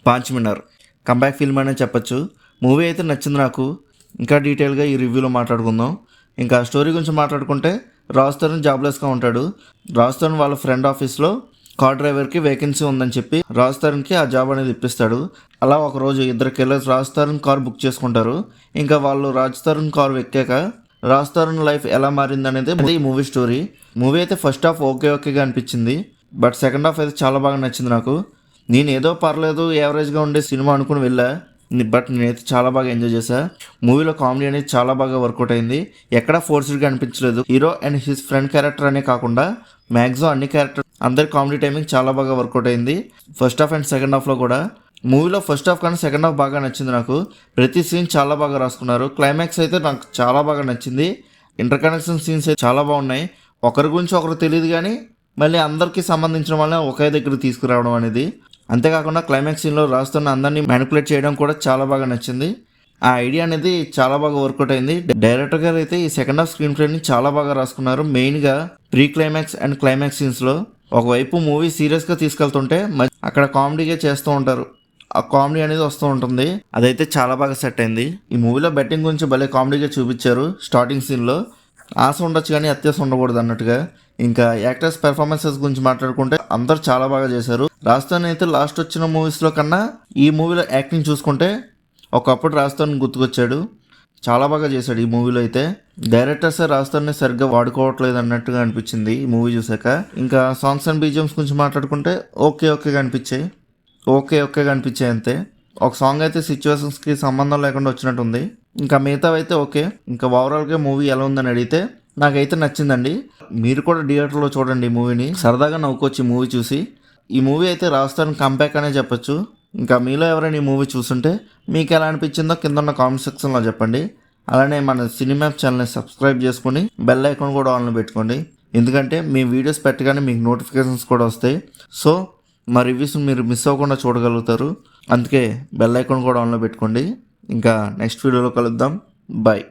పాంచ్ మిన్నర్ comeback film అనే చెప్పొచ్చు. Movie అయితే నచ్చింది నాకు. ఇంకా డీటెయిల్గా ఈ రివ్యూలో మాట్లాడుకుందాం. ఇంకా స్టోరీ గురించి మాట్లాడుకుంటే రాజ్ తరుణ్ జాబ్లెస్గా ఉంటాడు. రాజ్ తరుణ్ వాళ్ళ ఫ్రెండ్ ఆఫీస్లో కార్ డ్రైవర్కి వేకెన్సీ ఉందని చెప్పి రాజ్ తరుణ్కి ఆ జాబ్ అనేది ఇప్పిస్తాడు. అలా ఒకరోజు ఇద్దరు killers Raj Tarun car book చేసుకుంటారు. ఇంకా వాళ్ళు రాజ్ తరుణ్ కార్ ఎక్కాక రాజ్ తరుణ్ లైఫ్ ఎలా మారింది అనేది ఈ మూవీ స్టోరీ. మూవీ అయితే ఫస్ట్ హాఫ్ ఓకేగా అనిపించింది. బట్ సెకండ్ హాఫ్ అయితే చాలా బాగా నచ్చింది నాకు. నేను ఏదో పర్లేదు యావరేజ్గా ఉండే సినిమా అనుకుని వెళ్ళా. బట్ నేనైతే చాలా బాగా ఎంజాయ్ చేశా. మూవీలో కామెడీ అనేది చాలా బాగా వర్కౌట్ అయింది. ఎక్కడా ఫోర్స్డ్గా అనిపించలేదు. Hero and his friend character అనే కాకుండా మ్యాక్సిమం అన్ని క్యారెక్టర్ అందరి కామెడీ టైమింగ్ చాలా బాగా వర్కౌట్ అయింది. ఫస్ట్ హాఫ్ అండ్ సెకండ్ హాఫ్లో కూడా. మూవీలో ఫస్ట్ హాఫ్ కానీ సెకండ్ హాఫ్ బాగా నచ్చింది నాకు. ప్రతి సీన్ చాలా బాగా రాసుకున్నారు. క్లైమాక్స్ అయితే నాకు చాలా బాగా నచ్చింది. ఇంటర్ కనెక్షన్ సీన్స్ అయితే చాలా బాగున్నాయి. ఒకరి గురించి ఒకరు తెలియదు కానీ మళ్ళీ అందరికీ సంబంధించిన వాళ్ళని ఒకే దగ్గర తీసుకురావడం అనేది. అంతేకాకుండా క్లైమాక్స్ సీన్లో రాస్తున్న అందరినీ మ్యానిపులేట్ చేయడం కూడా చాలా బాగా నచ్చింది. ఆ ఐడియా అనేది చాలా బాగా వర్కౌట్ అయింది. డైరెక్టర్ గారు అయితే ఈ సెకండ్ హాఫ్ స్క్రీన్ ప్లేని చాలా బాగా రాసుకున్నారు. మెయిన్గా ప్రీ క్లైమాక్స్ అండ్ క్లైమాక్స్ సీన్స్లో ఒకవైపు మూవీ సీరియస్గా తీసుకెళ్తుంటే అక్కడ కామెడీగా చేస్తూ ఉంటారు. ఆ కామెడీ అనేది వస్తూ ఉంటుంది. అదైతే చాలా బాగా సెట్ అయింది. ఈ మూవీలో బెట్టింగ్ గురించి భలే కామెడీగా చూపించారు. స్టార్టింగ్ సీన్లో ఆశ ఉండొచ్చు కానీ అత్యాశ ఉండకూడదు అన్నట్టుగా. ఇంకా యాక్టర్స్ పెర్ఫార్మెన్సెస్ గురించి మాట్లాడుకుంటే అందరు చాలా బాగా చేశారు. రాజస్థాన్ అయితే లాస్ట్ వచ్చిన మూవీస్లో కన్నా ఈ మూవీలో యాక్టింగ్ చూసుకుంటే ఒకప్పుడు రాజస్థాన్ గుర్తుకొచ్చాడు. చాలా బాగా చేశాడు ఈ మూవీలో అయితే. డైరెక్టర్సే రాజస్థాన్ని సరిగ్గా వాడుకోవట్లేదు అన్నట్టుగా అనిపించింది ఈ మూవీ చూసాక. ఇంకా సాంగ్స్ అండ్ బీజిఎమ్స్ గురించి మాట్లాడుకుంటే ఓకేగా అనిపించాయి. ఓకేగా అనిపించాయి అంతే. ఒక సాంగ్ అయితే సిచ్యువేషన్స్కి సంబంధం లేకుండా వచ్చినట్టుంది. ఇంకా మిగతావి అయితే ఓకే. ఇంకా ఓవరాల్గా మూవీ ఎలా ఉందని అడిగితే నాకైతే నచ్చిందండి. మీరు కూడా థియేటర్లో చూడండి ఈ మూవీని. సరదాగా నవ్వుకోవచ్చు ఈ మూవీ చూసి. ఈ మూవీ అయితే రాజస్థాన్ కంబ్యాక్ అనే చెప్పొచ్చు. ఇంకా మీలో ఎవరైనా ఈ మూవీ చూస్తుంటే మీకు ఎలా అనిపించిందో కింద ఉన్న కామెంట్ సెక్షన్లో చెప్పండి. అలానే మన సినిమాప్ ఛానల్ని సబ్స్క్రైబ్ చేసుకుని బెల్ ఐకాన్ కూడా ఆన్లో పెట్టుకోండి. ఎందుకంటే మీ వీడియోస్ పెట్టగానే మీకు నోటిఫికేషన్స్ కూడా వస్తాయి. సో మా రివ్యూస్ మీరు మిస్ అవ్వకుండా చూడగలుగుతారు. అందుకే బెల్ ఐకాన్ కూడా ఆన్లో పెట్టుకోండి. ఇంకా నెక్స్ట్ వీడియోలో కలుద్దాం. బాయ్.